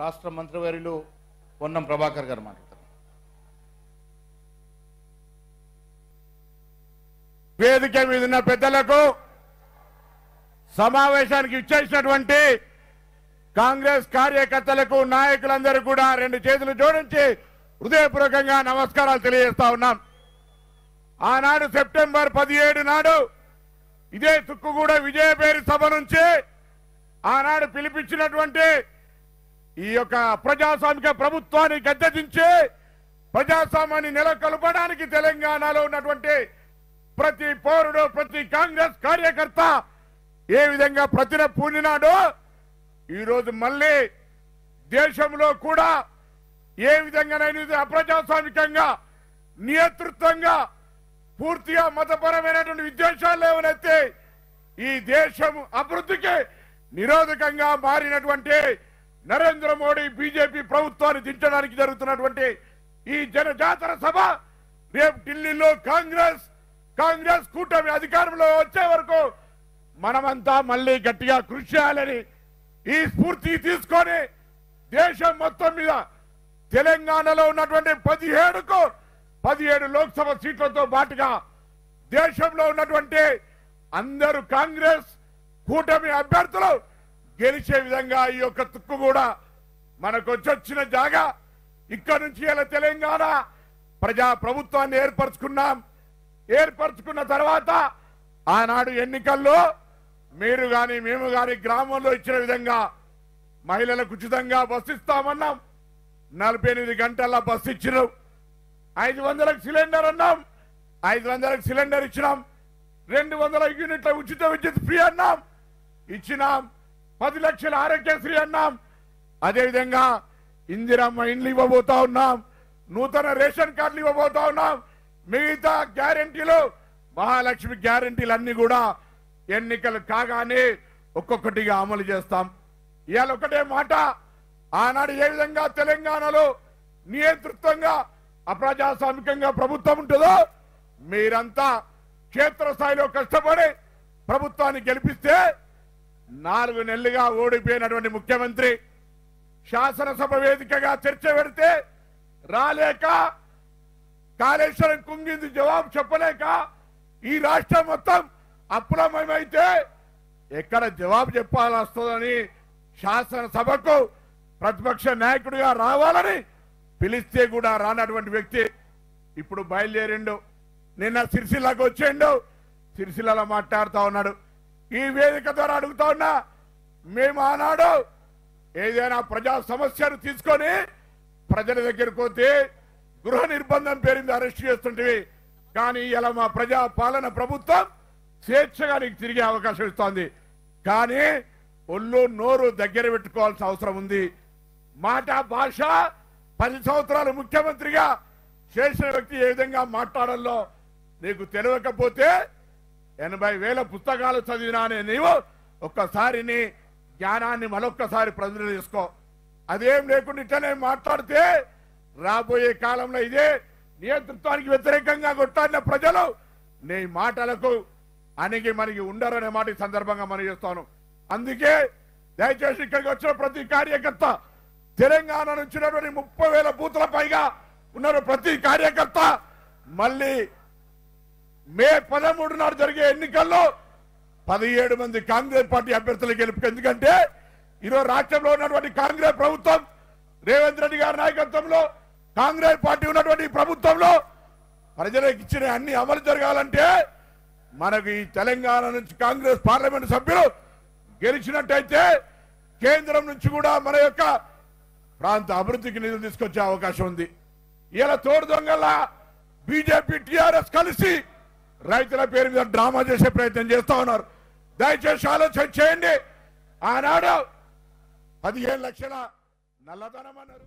రాష్ట్ర మంత్రివర్యులు పొన్నం ప్రభాకర్ గారు మాట్లాడతారు. వేదిక మీద ఉన్న పెద్దలకు, సమావేశానికి ఇచ్చేసినటువంటి కాంగ్రెస్ కార్యకర్తలకు, నాయకులందరూ కూడా రెండు చేతులు జోడించి హృదయపూర్వకంగా నమస్కారాలు తెలియజేస్తా ఉన్నాం. ఆనాడు సెప్టెంబర్ 17 నాడు ఇదే తుక్కుగూడ విజయపేరి సభ నుంచి ఆనాడు పిలిపించినటువంటి ఈ యొక్క ప్రజాస్వామిక ప్రభుత్వాన్ని గద్దెదించి ప్రజాస్వామ్యాన్ని నెలకొల్పడానికి తెలంగాణలో ఉన్నటువంటి ప్రతి పౌరుడు, ప్రతి కాంగ్రెస్ కార్యకర్త ఏ విధంగా ప్రతిన పూనినాడో ఈరోజు మళ్ళీ దేశంలో కూడా ఏ విధంగానైనా అప్రజాస్వామికంగా, నియంతృత్వంగా, పూర్తిగా మతపరమైనటువంటి విద్వేషాలు లేవనైతే ఈ దేశం అభివృద్ధికి నిరోధకంగా మారినటువంటి నరేంద్ర మోడీ బీజేపీ ప్రభుత్వాన్ని దించడానికి జరుగుతున్నటువంటి ఈ జనజాతర సభ రేపు ఢిల్లీలో కాంగ్రెస్ కూటమి అధికారంలో వచ్చే వరకు మనమంతా మళ్ళీ గట్టిగా కృషి చేయాలని ఈ స్ఫూర్తి తీసుకొని దేశం మొత్తం మీద తెలంగాణలో ఉన్నటువంటి 17 లోక్సభ సీట్లతో పాటుగా దేశంలో ఉన్నటువంటి అందరూ కాంగ్రెస్ కూటమి అభ్యర్థులు గెలిచే విధంగా ఈ యొక్క తుక్కు కూడా మనకు వచ్చిన జాగా ఇక్కడ నుంచి ఇలా తెలంగాణ ప్రజా ప్రభుత్వాన్ని ఏర్పరచుకున్న తర్వాత ఆనాడు ఎన్నికల్లో మీరు గాని మేము గాని గ్రామంలో ఇచ్చిన విధంగా మహిళలకు ఉచితంగా బస్సు ఇస్తామన్నాం. 48 గంటల బస్సు ఇచ్చినాం. 500కి సిలిండర్ అన్నాం. 500కి సిలిండర్ ఇచ్చినాం. 200 యూనిట్ల ఉచిత విద్యుత్ ఫ్రీ అన్నాం, ఇచ్చినాం. 10 లక్షల ఆరోగ్యశ్రీ అన్నాం. అదేవిధంగా ఇందిరమ్మ ఇండ్లు ఇవ్వబోతా ఉన్నాం. నూతన రేషన్ కార్డులు ఇవ్వబోతా ఉన్నాం. మిగతా గ్యారెంటీలు, మహాలక్ష్మి గ్యారెంటీలు అన్ని కూడా ఎన్నికలు కాగానే ఒక్కొక్కటిగా అమలు చేస్తాం. ఇవాళ ఒకటే మాట, ఆనాడు ఏ విధంగా తెలంగాణలో నియంతృత్వంగా అప్రజాస్వామికంగా ప్రభుత్వం ఉంటుందో మీరంతా క్షేత్రస్థాయిలో కష్టపడి ప్రభుత్వాన్ని గెలిపిస్తే 4 నెలలుగా ఓడిపోయినటువంటి ముఖ్యమంత్రి శాసనసభ వేదికగా చర్చ పెడితే రాలేక, కాళేశ్వరం కుంగింది జవాబు చెప్పలేక ఈ రాష్ట్రం మొత్తం అప్పులమయమైతే ఎక్కడ జవాబు చెప్పాల్సి వస్తుందని శాసనసభకు ప్రతిపక్ష నాయకుడిగా రావాలని పిలిస్తే కూడా రానటువంటి వ్యక్తి ఇప్పుడు బయలుదేరిండు. నిన్న సిరిసిల్లకు వచ్చిండు. సిరిసిల్లలో మాట్లాడుతూ ఉన్నాడు. ఈ వేదిక ద్వారా అడుగుతా ఉన్నా, మేము ఆనాడు ఏదైనా ప్రజా సమస్యను తీసుకొని ప్రజల దగ్గరకు పోతే గృహ నిర్బంధం పేరింది అరెస్ట్ చేస్తుంటివి. కానీ ఇలా మా ప్రజా పాలన ప్రభుత్వం స్వేచ్ఛగా నీకు తిరిగే అవకాశం ఇస్తోంది. కానీ ఒళ్ళు నోరు దగ్గర పెట్టుకోవాల్సిన అవసరం ఉంది. మాట భాష 10 సంవత్సరాలు ముఖ్యమంత్రిగా చేసిన వ్యక్తి ఏ విధంగా మాట్లాడాలో నీకు తెలియకపోతే 80,000 పుస్తకాలు చదివినానే నీవు ఒక్కసారి నీ జ్ఞానాన్ని మరొక్కసారి ప్రజలు చేసుకో. అదేం లేకుండా ఇట్లనే మాట్లాడితే రాబోయే కాలంలో ఇదే నియంతృత్వానికి వ్యతిరేకంగా కొట్టాడిన ప్రజలు నీ మాటలకు అణిగి మనకి ఉండరనే మాట ఈ సందర్భంగా మనం చేస్తాను. అందుకే దయచేసి ఇక్కడికి వచ్చిన ప్రతి కార్యకర్త, తెలంగాణ నుంచి 30,000 బూతుల పైగా ఉన్నారు ప్రతి కార్యకర్త మళ్ళీ మే 13 నాడు జరిగే ఎన్నికల్లో 17 మంది కాంగ్రెస్ పార్టీ అభ్యర్థులు గెలుపు. ఎందుకంటే ఈరోజు రాష్ట్రంలో ఉన్నటువంటి కాంగ్రెస్ ప్రభుత్వం, రేవంత్ రెడ్డి గారి నాయకత్వంలో కాంగ్రెస్ పార్టీ ఉన్నటువంటి ప్రభుత్వంలో ప్రజలకు ఇచ్చిన అన్ని అమలు జరగాలంటే మనకు ఈ తెలంగాణ నుంచి కాంగ్రెస్ పార్లమెంట్ సభ్యులు గెలిచినట్టయితే కేంద్రం నుంచి కూడా మన యొక్క ప్రాంత అభివృద్ధికి నిధులు తీసుకొచ్చే అవకాశం ఉంది. ఇలా తోడు దొంగల బీజేపీ టీఆర్ఎస్ కలిసి రైతుల పేరు మీద డ్రామా చేసే ప్రయత్నం చేస్తా ఉన్నారు. దయచేసి ఆలోచన చేయండి. ఆనాడు 15 లక్షల నల్లధనం అన్నారు.